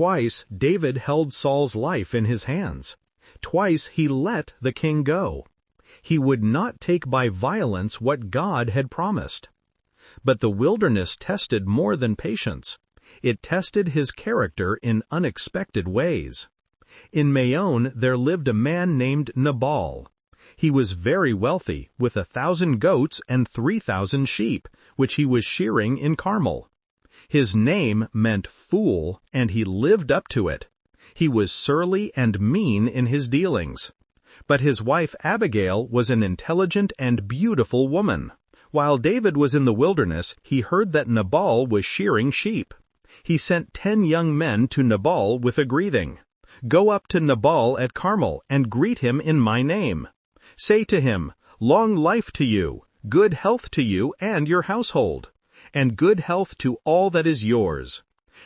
Twice David held Saul's life in his hands. Twice he let the king go. He would not take by violence what God had promised. But the wilderness tested more than patience. It tested his character in unexpected ways. In Maon there lived a man named Nabal. He was very wealthy, with 1,000 goats and 3,000 sheep, which he was shearing in Carmel. His name meant fool, and he lived up to it. He was surly and mean in his dealings. But his wife Abigail was an intelligent and beautiful woman. While David was in the wilderness, he heard that Nabal was shearing sheep. He sent 10 young men to Nabal with a greeting. "Go up to Nabal at Carmel and greet him in my name. Say to him, 'Long life to you, good health to you and your household, and good health to all that is yours.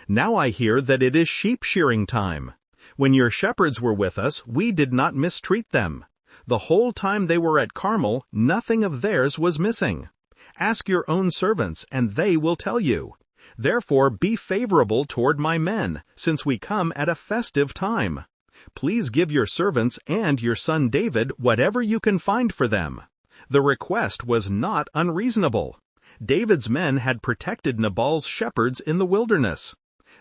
Now I hear that it is sheep shearing time. When your shepherds were with us, we did not mistreat them. The whole time they were at Carmel, nothing of theirs was missing. Ask your own servants, and they will tell you. Therefore be favorable toward my men, since we come at a festive time. Please give your servants and your son David whatever you can find for them.' The request was not unreasonable. David's men had protected Nabal's shepherds in the wilderness.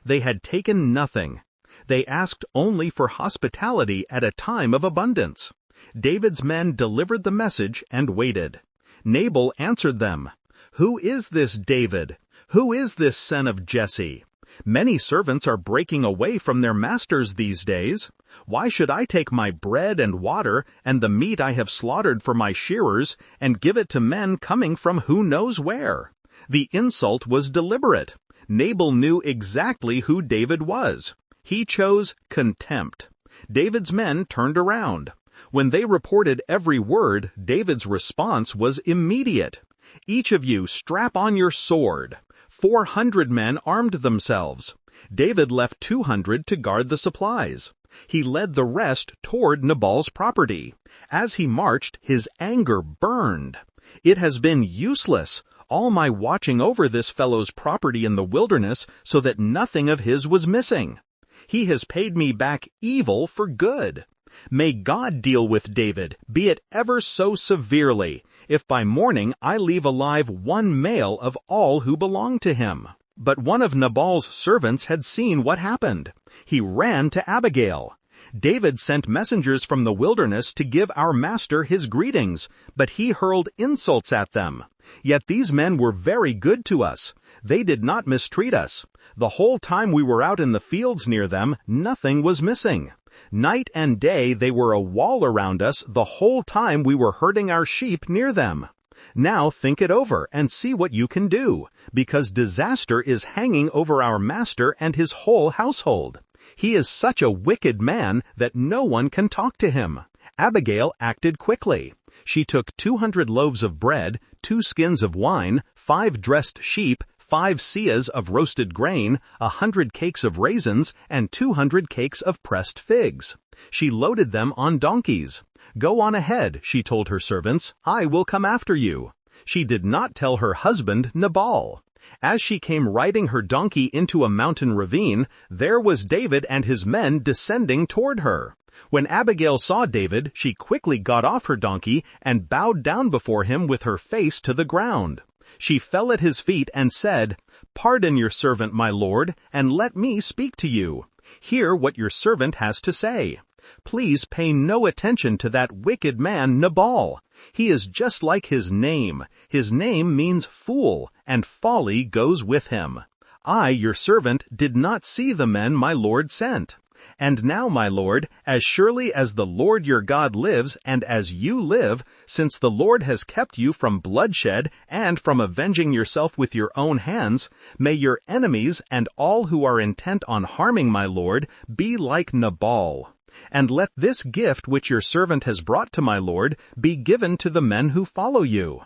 They had taken nothing. They asked only for hospitality at a time of abundance. David's men delivered the message and waited. Nabal answered them, 'Who is this David? Who is this son of Jesse? Many servants are breaking away from their masters these days. Why should I take my bread and water and the meat I have slaughtered for my shearers and give it to men coming from who knows where?' The insult was deliberate. Nabal knew exactly who David was. He chose contempt. David's men turned around. When they reported every word, David's response was immediate. 'Each of you strap on your sword.' 400 men armed themselves. David left 200 to guard the supplies. He led the rest toward Nabal's property. As he marched, his anger burned. 'It has been useless, all my watching over this fellow's property in the wilderness so that nothing of his was missing. He has paid me back evil for good. May God deal with David, be it ever so severely, if by morning I leave alive one male of all who belong to him.' But one of Nabal's servants had seen what happened. He ran to Abigail. 'David sent messengers from the wilderness to give our master his greetings, but he hurled insults at them. Yet these men were very good to us. They did not mistreat us. The whole time we were out in the fields near them, nothing was missing. Night and day they were a wall around us the whole time we were herding our sheep near them. Now think it over and see what you can do, because disaster is hanging over our master and his whole household. He is such a wicked man that no one can talk to him.' Abigail acted quickly. She took 200 loaves of bread, 2 skins of wine, 5 dressed sheep, 5 seahs of roasted grain, 100 cakes of raisins, and 200 cakes of pressed figs. She loaded them on donkeys. 'Go on ahead,' she told her servants. 'I will come after you.' She did not tell her husband Nabal. As she came riding her donkey into a mountain ravine, there was David and his men descending toward her. When Abigail saw David, she quickly got off her donkey and bowed down before him with her face to the ground. She fell at his feet and said, 'Pardon your servant, my lord, and let me speak to you. Hear what your servant has to say. Please pay no attention to that wicked man Nabal. He is just like his name. His name means fool, and folly goes with him. I, your servant, did not see the men my lord sent. And now, my lord, as surely as the Lord your God lives and as you live, since the Lord has kept you from bloodshed and from avenging yourself with your own hands, may your enemies and all who are intent on harming my lord be like Nabal. And let this gift which your servant has brought to my lord be given to the men who follow you.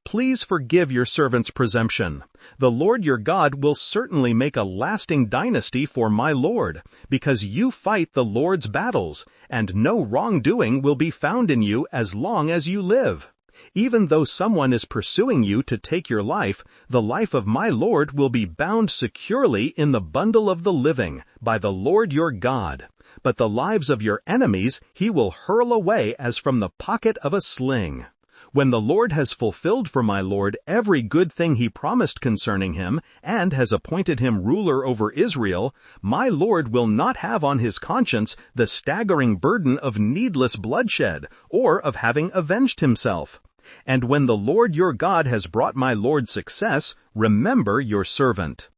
Please forgive your servant's presumption. The Lord your God will certainly make a lasting dynasty for my lord, because you fight the Lord's battles, and no wrongdoing will be found in you as long as you live. Even though someone is pursuing you to take your life, the life of my Lord will be bound securely in the bundle of the living by the Lord your God. But the lives of your enemies he will hurl away as from the pocket of a sling. When the Lord has fulfilled for my Lord every good thing he promised concerning him, and has appointed him ruler over Israel, my Lord will not have on his conscience the staggering burden of needless bloodshed, or of having avenged himself. And when the Lord your God has brought my Lord success, remember your servant."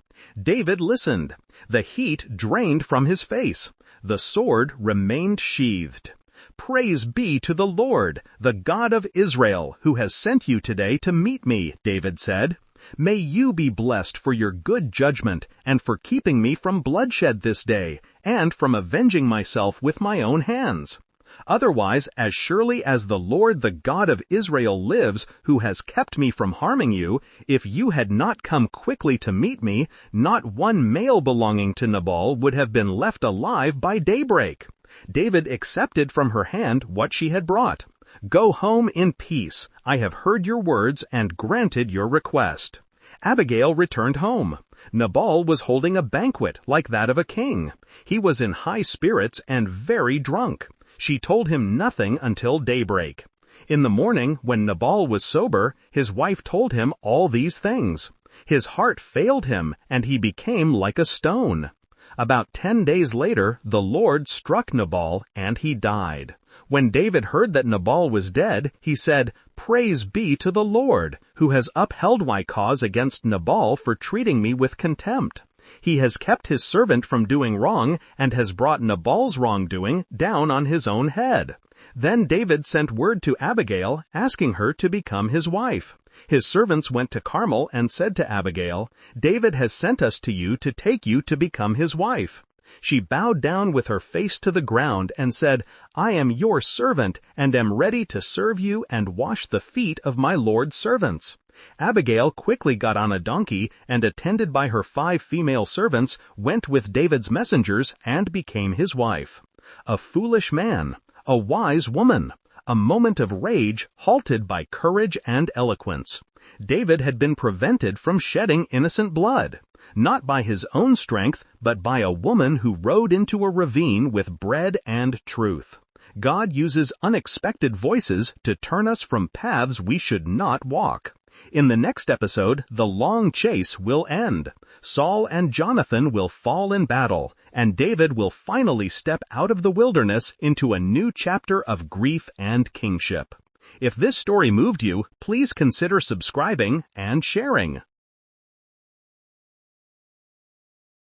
David listened. The heat drained from his face. The sword remained sheathed. "Praise be to the Lord, the God of Israel, who has sent you today to meet me," David said. "May you be blessed for your good judgment and for keeping me from bloodshed this day, and from avenging myself with my own hands. Otherwise, as surely as the Lord the God of Israel lives, who has kept me from harming you, if you had not come quickly to meet me, not one male belonging to Nabal would have been left alive by daybreak." David accepted from her hand what she had brought. "Go home in peace. I have heard your words and granted your request." Abigail returned home. Nabal was holding a banquet like that of a king. He was in high spirits and very drunk. She told him nothing until daybreak. In the morning, when Nabal was sober, his wife told him all these things. His heart failed him, and he became like a stone. About 10 days later, the Lord struck Nabal, and he died. When David heard that Nabal was dead, he said, "Praise be to the Lord, who has upheld my cause against Nabal for treating me with contempt. He has kept his servant from doing wrong, and has brought Nabal's wrongdoing down on his own head." Then David sent word to Abigail, asking her to become his wife. His servants went to Carmel and said to Abigail, "David has sent us to you to take you to become his wife." She bowed down with her face to the ground and said, "I am your servant, and am ready to serve you and wash the feet of my Lord's servants." Abigail quickly got on a donkey, and attended by her 5 female servants, went with David's messengers and became his wife. A foolish man, a wise woman, a moment of rage halted by courage and eloquence. David had been prevented from shedding innocent blood, not by his own strength, but by a woman who rode into a ravine with bread and truth. God uses unexpected voices to turn us from paths we should not walk. In the next episode, the long chase will end. Saul and Jonathan will fall in battle, and David will finally step out of the wilderness into a new chapter of grief and kingship. If this story moved you, please consider subscribing and sharing.